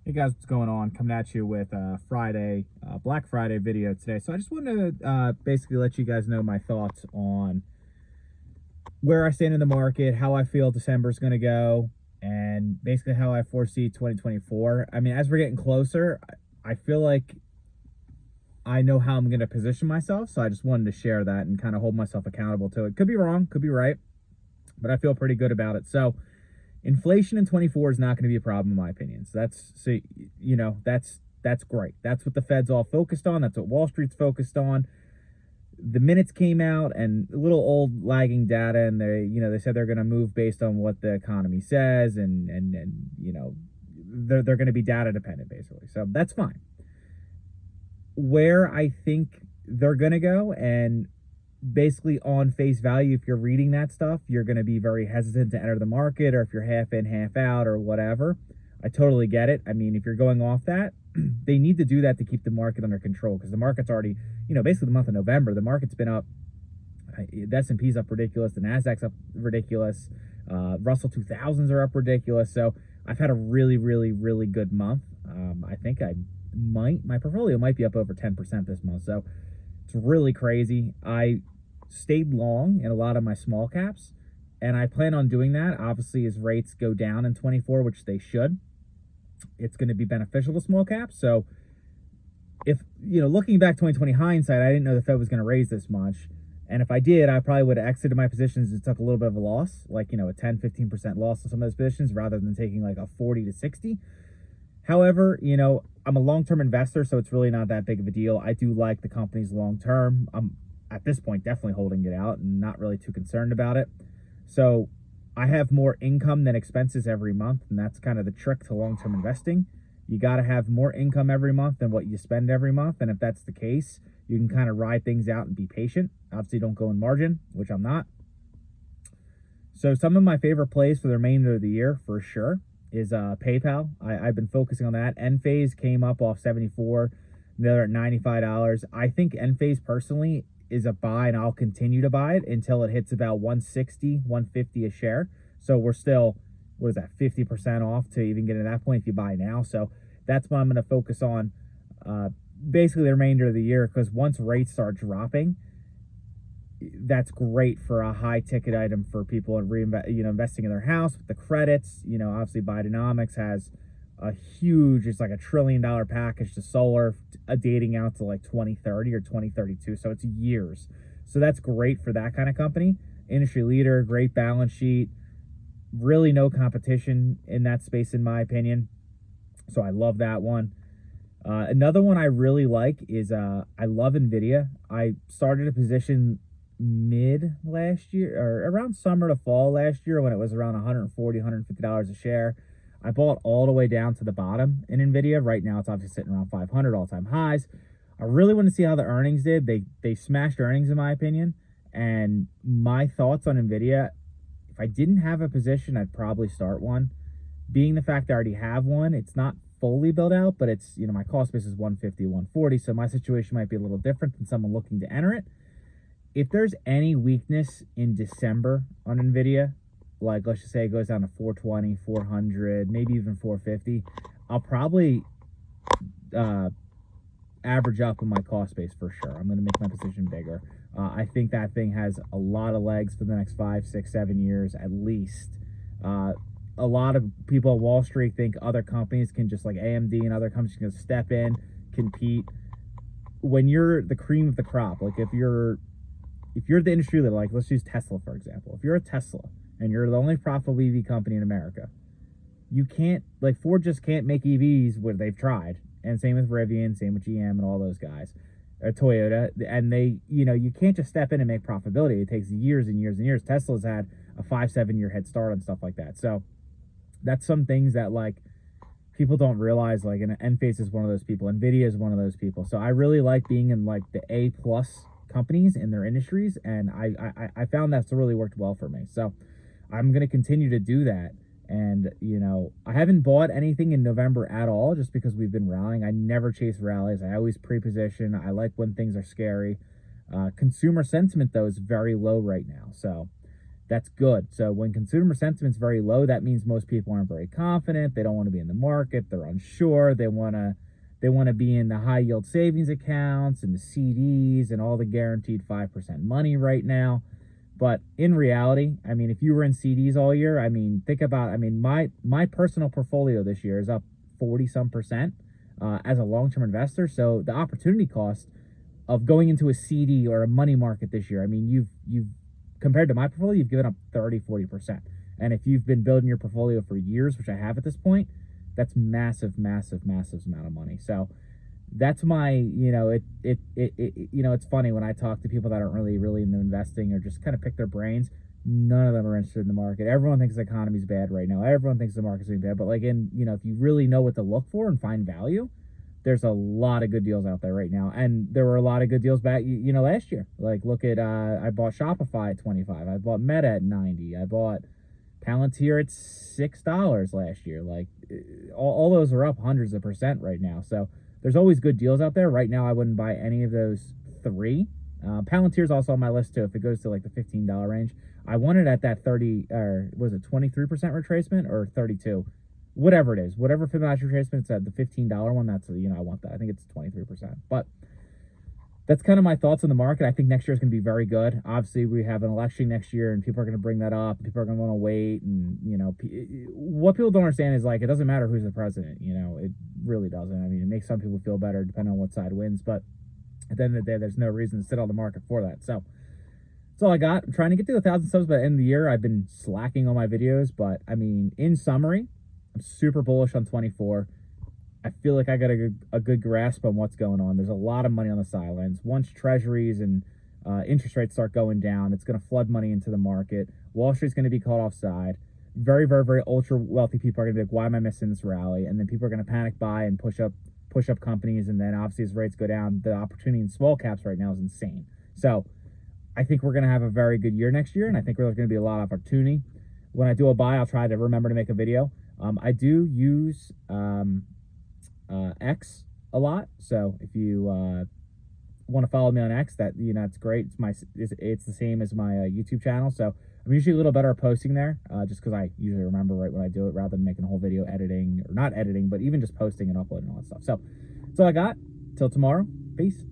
Hey guys, what's going on? Coming at you with Black Friday video today. So I just wanted to basically let you guys know my thoughts on where I stand in the market, how I feel December's going to go, and basically how I foresee 2024. I mean, as we're getting closer, I feel like I know how I'm going to position myself. So I just wanted to share that and kind of hold myself accountable to it. Could be wrong, could be right, but I feel pretty good about it. So inflation in 24 is not going to be a problem in my opinion. That's great. That's what the Fed's all focused on. That's what Wall Street's focused on. The minutes came out and a little old lagging data, and they said they're going to move based on what the economy says, and they're going to be data dependent basically. So that's fine. Where I think they're going to go, and basically on face value, if you're reading that stuff, you're going to be very hesitant to enter the market, or if you're half in, half out, or whatever. I totally get it. I mean, if you're going off that, they need to do that to keep the market under control, because the market's already, basically the month of November, the market's been up. The S&P's up ridiculous. The Nasdaq's up ridiculous. Russell 2000s are up ridiculous. So I've had a really, really, really good month. I think my portfolio might be up over 10% this month. So it's really crazy. I stayed long in a lot of my small caps, and I plan on doing that. Obviously, as rates go down in 24, which they should, it's going to be beneficial to small caps. So if, looking back 2020 hindsight, I didn't know the Fed was going to raise this much. And if I did, I probably would have exited my positions and took a little bit of a loss, like, a 10, 15% loss on some of those positions rather than taking like a 40 to 60. However, I'm a long-term investor, so it's really not that big of a deal. I do like the companies long-term. I'm, at this point, definitely holding it out and not really too concerned about it. So I have more income than expenses every month, and that's kind of the trick to long-term investing. You got to have more income every month than what you spend every month, and if that's the case, you can kind of ride things out and be patient. Obviously, don't go in margin, which I'm not. So some of my favorite plays for the remainder of the year, for sure, is PayPal. I've been focusing on that. Enphase came up off 74. They're at $95. I think Enphase personally is a buy, and I'll continue to buy it until it hits about 160, 150 a share. So we're still, what is that, 50% off to even get to that point if you buy now. So that's what I'm going to focus on basically the remainder of the year, because once rates start dropping, that's great for a high ticket item for people and investing in their house with the credits. Obviously Bidenomics has a huge, it's like $1 trillion package to solar, dating out to like 2030 or 2032. So it's years. So that's great for that kind of company. Industry leader, great balance sheet, really no competition in that space, in my opinion. So I love that one. Another one I really like is I love NVIDIA. I started a position mid last year, or around summer to fall last year, when it was around $140, $150 a share. I bought all the way down to the bottom in NVIDIA. Right now it's obviously sitting around 500 all-time highs. I really want to see how the earnings did. They smashed earnings, in my opinion. And my thoughts on NVIDIA, if I didn't have a position, I'd probably start one. Being the fact I already have one, it's not fully built out, but it's, my cost base is 150, 140. So my situation might be a little different than someone looking to enter it. If there's any weakness in December on NVIDIA, like let's just say it goes down to 420, 400, maybe even 450, I'll probably average up on my cost base for sure. I'm going to make my position bigger. I think that thing has a lot of legs for the next 5, 6, 7 years at least. A lot of people at Wall Street think other companies can, just like AMD and other companies, can step in, compete. When you're the cream of the crop, like if you're the industry leader, like let's use Tesla, for example. If you're a Tesla and you're the only profitable EV company in America, you can't, like Ford just can't make EVs where they've tried. And same with Rivian, same with GM and all those guys, or Toyota. And they, you can't just step in and make profitability. It takes years and years and years. Tesla's had a 5-7 year head start on stuff like that. So that's some things that like people don't realize, like, and Enphase is one of those people. NVIDIA is one of those people. So I really like being in like the A+ companies in their industries, and I found that's really worked well for me. So I'm going to continue to do that. And I haven't bought anything in November at all, just because we've been rallying. I never chase rallies. I always pre-position. I like when things are scary. Consumer sentiment though is very low right now, so That's good. So when consumer sentiment's very low, that means most people aren't very confident. They don't want to be in the market. They're unsure. They want to be in the high yield savings accounts and the CDs and all the guaranteed 5% money right now. But in reality, I mean, if you were in CDs all year, I mean, think about, I mean, my personal portfolio this year is up 40 some percent as a long-term investor. So the opportunity cost of going into a CD or a money market this year, I mean, you've compared to my portfolio, you've given up 30, 40%. And if you've been building your portfolio for years, which I have at this point, that's massive, massive, massive amount of money. So that's my, it's funny when I talk to people that aren't really into investing or just kind of pick their brains. None of them are interested in the market. Everyone thinks the economy's bad right now. Everyone thinks the market's being bad. But like if you really know what to look for and find value, there's a lot of good deals out there right now. And there were a lot of good deals back, last year. Like look at, I bought Shopify at 25. I bought Meta at 90. I bought Palantir at $6 last year. Like all those are up hundreds of percent right now. So there's always good deals out there. Right now, I wouldn't buy any of those three. Palantir's also on my list too. If it goes to like the $15 range, I want it at that 30, or was it 23% retracement or 32? Whatever it is, whatever Fibonacci retracement, it's at the $15 one. That's, I want that. I think it's 23%. But that's kind of my thoughts on the market. I think next year is going to be very good. Obviously, we have an election next year, and people are going to bring that up. People are going to want to wait, and what people don't understand is like it doesn't matter who's the president. It really doesn't. I mean, it makes some people feel better depending on what side wins, but at the end of the day, there's no reason to sit on the market for that. So that's all I got. I'm trying to get to 1,000 subs by the end of the year. I've been slacking on my videos, but I mean, in summary, I'm super bullish on 24. I feel like I got a good grasp on what's going on. There's a lot of money on the sidelines. Once treasuries and interest rates start going down, it's going to flood money into the market. Wall Street's going to be caught offside. Very, very, very ultra wealthy people are going to be like, why am I missing this rally? And then people are going to panic buy and push up companies. And then obviously as rates go down, the opportunity in small caps right now is insane. So I think we're going to have a very good year next year. And I think there's going to be a lot of opportunity. When I do a buy, I'll try to remember to make a video. I do use X a lot, so if you want to follow me on X, that it's great. It's the same as my YouTube channel, so I'm usually a little better at posting there, just because I usually remember right when I do it, rather than making a whole video editing, or not editing, but even just posting and uploading all that stuff. So that's all I got. Till tomorrow, peace.